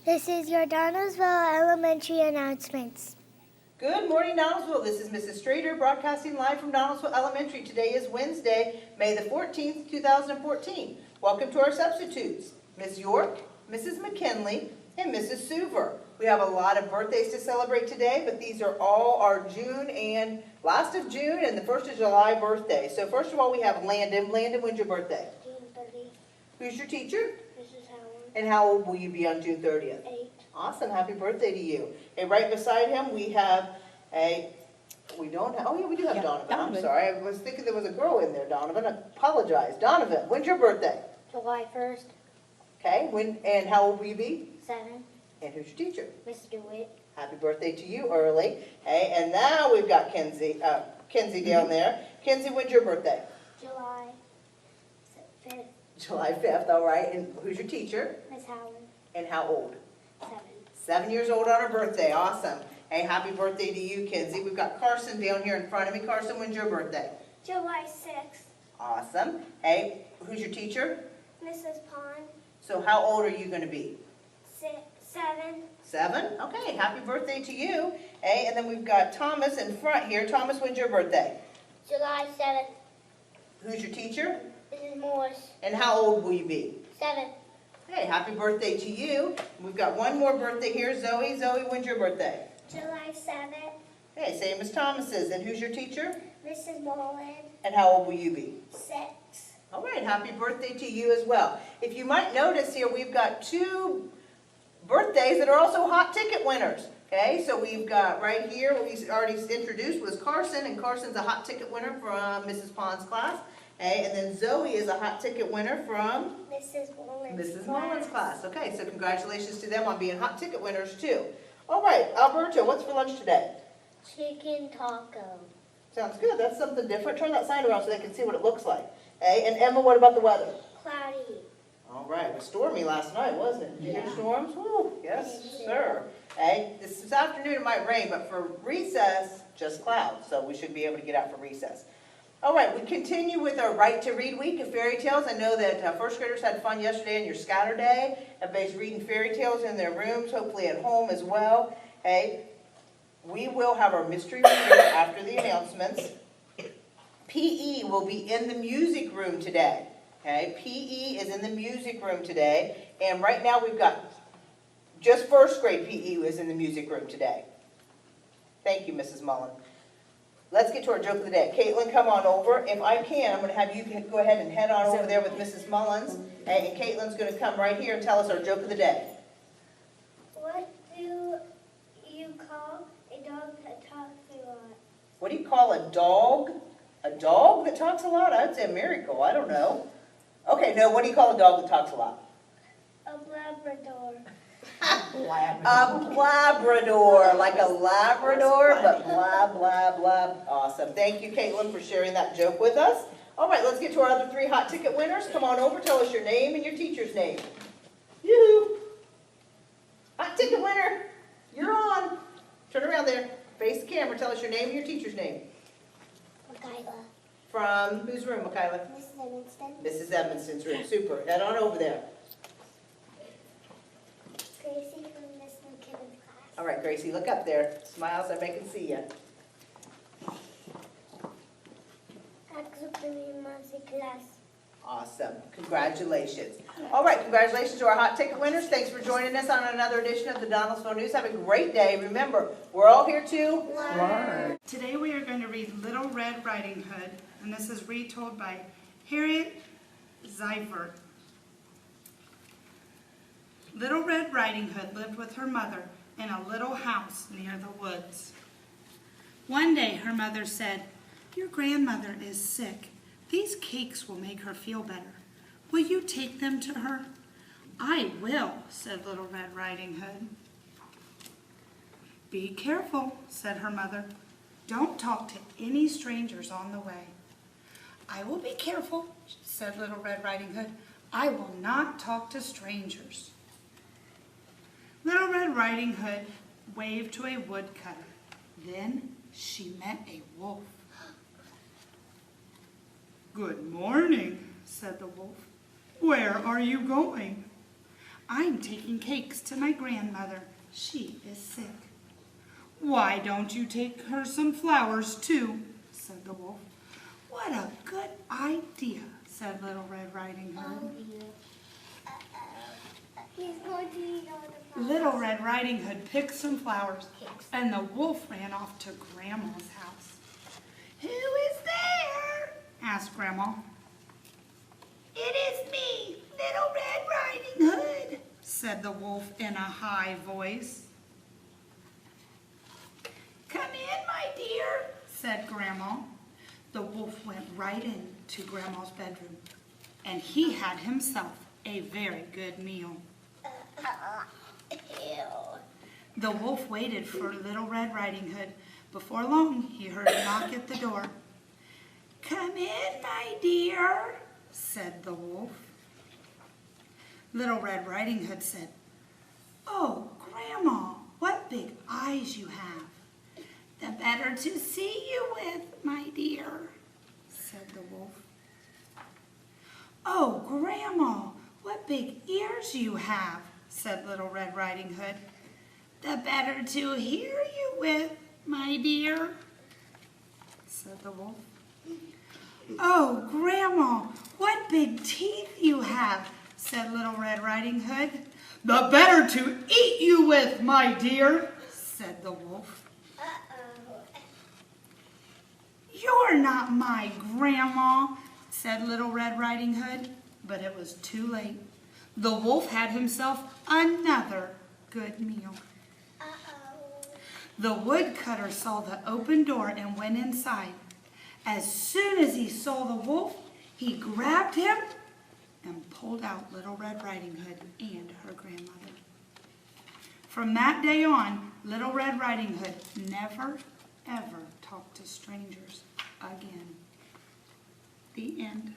This is your Donaldsville Elementary announcements. Good morning, Donaldsville. This is Mrs. Strader broadcasting live from Donaldsville Elementary. Today is Wednesday, May the 14th, 2014. Welcome to our substitutes, Ms. York, Mrs. McKinley, and Mrs. Suver. We have a lot of birthdays to celebrate today, but these are all our June and last of June and the 1st of July birthday. So first of all, we have Landon. Landon, when's your birthday? June 30th. Who's your teacher? Mrs. Howard. And how old will you be on June 30th? 8. Awesome, happy birthday to you. And right beside him, we have we don't have, oh yeah, we do have Donovan. I'm sorry, I was thinking there was a girl in there, Donovan. I apologize. Donovan, when's your birthday? July 1st. Okay, and how old will you be? 7. And who's your teacher? Mrs. DeWitt. Happy birthday to you early. Hey, and now we've got Kenzie down there. Kenzie, when's your birthday? July 5th. July 5th, all right. And who's your teacher? Miss Howard. And how old? 7. 7 years old on her birthday, awesome. Hey, happy birthday to you, Kenzie. We've got Carson down here in front of me. Carson, when's your birthday? July 6th. Awesome. Hey, who's your teacher? Mrs. Pond. So how old are you going to be? 7. 7? Okay, happy birthday to you. Hey, and then we've got Thomas in front here. Thomas, when's your birthday? July 7th. Who's your teacher? Mrs. Morris. And how old will you be? 7. Hey, happy birthday to you. We've got one more birthday here. Zoe, when's your birthday? July 7th. Hey, same as Thomas's. And who's your teacher? Mrs. Mullen. And how old will you be? 6. All right, happy birthday to you as well. If you might notice here, we've got 2 birthdays that are also hot ticket winners. Okay, so we've got right here, what we already introduced was Carson, and Carson's a hot ticket winner from Mrs. Pond's class. Okay, and then Zoe is a hot ticket winner from Mrs. Mullen's class. Okay, so congratulations to them on being hot ticket winners too. All right, Alberto, what's for lunch today? Chicken taco. Sounds good. That's something different. Turn that sign around so they can see what it looks like. Okay, and Emma, what about the weather? Cloudy. All right, it was stormy last night, wasn't it? Did you hear storms? Woo, yes, sir. Hey, this afternoon it might rain, but for recess, just clouds. So we should be able to get out for recess. All right, we continue with our Right to Read week of fairy tales. I know that first graders had fun yesterday on your Scatter Day. Everybody's reading fairy tales in their rooms, hopefully at home as well. Hey, we will have our mystery reader after the announcements. PE will be in the music room today. Okay, PE is in the music room today. And right now we've got just first grade PE is in the music room today. Thank you, Mrs. Mullen. Let's get to our joke of the day. Caitlin, come on over. If I can, I'm going to have you go ahead and head on over there with Mrs. Mullins. And Caitlin's going to come right here and tell us our joke of the day. What do you call a dog that talks a lot? What do you call a dog? A dog that talks a lot? I'd say a miracle. I don't know. Okay, no, what do you call a dog that talks a lot? A Labrador. A Labrador, like a Labrador, but blah, blah, blah. Awesome. Thank you, Caitlin, for sharing that joke with us. All right, let's get to our other 3 hot ticket winners. Come on over, tell us your name and your teacher's name. Yoo-hoo. Hot ticket winner, you're on. Turn around there, face the camera, tell us your name and your teacher's name. Michaela. From whose room, Michaela? Mrs. Evanston. Mrs. Edmondson's room. Super. Head on over there. Gracie from Miss McKinnon's class. All right, Gracie, look up there. Smile so everybody can see you. Axel from music class. Awesome. Congratulations. All right, congratulations to our hot ticket winners. Thanks for joining us on another edition of the Donaldsville News. Have a great day. Remember, we're all here to learn. Today we are going to read Little Red Riding Hood, and this is retold by Harriet Seifert. Little Red Riding Hood lived with her mother in a little house near the woods. One day her mother said, "Your grandmother is sick. These cakes will make her feel better. Will you take them to her?" "I will," said Little Red Riding Hood. "Be careful," said her mother. "Don't talk to any strangers on the way." "I will be careful," said Little Red Riding Hood. "I will not talk to strangers." Little Red Riding Hood waved to a woodcutter. Then she met a wolf. "Good morning," said the wolf. "Where are you going?" I'm taking cakes to my grandmother. She is sick. Why don't you take her some flowers too? Said the wolf. What a good idea, said Little Red Riding Hood. Oh dear. He's going to eat all the flowers. Little Red Riding Hood picked some flowers, and the wolf ran off to Grandma's house. Who is there? Asked Grandma. It is me, Little Red Riding Hood, said the wolf in a high voice. Come in, my dear, said Grandma. The wolf went right into Grandma's bedroom, and he had himself a very good meal. The wolf waited for Little Red Riding Hood. Before long, he heard a knock at the door. Come in, my dear, said the wolf. Little Red Riding Hood said, Oh, Grandma, what big eyes you have. The better to see you with, my dear, said the wolf. Oh, Grandma, what big ears you have, said Little Red Riding Hood. The better to hear you with, my dear, said the wolf. Oh, Grandma, what big teeth you have, said Little Red Riding Hood. The better to eat you with, my dear, said the wolf. You're not my grandma, said Little Red Riding Hood, but it was too late. The wolf had himself another good meal. The woodcutter saw the open door and went inside. As soon as he saw the wolf, he grabbed him and pulled out Little Red Riding Hood and her grandmother. From that day on, Little Red Riding Hood never, ever talked to strangers again. The end.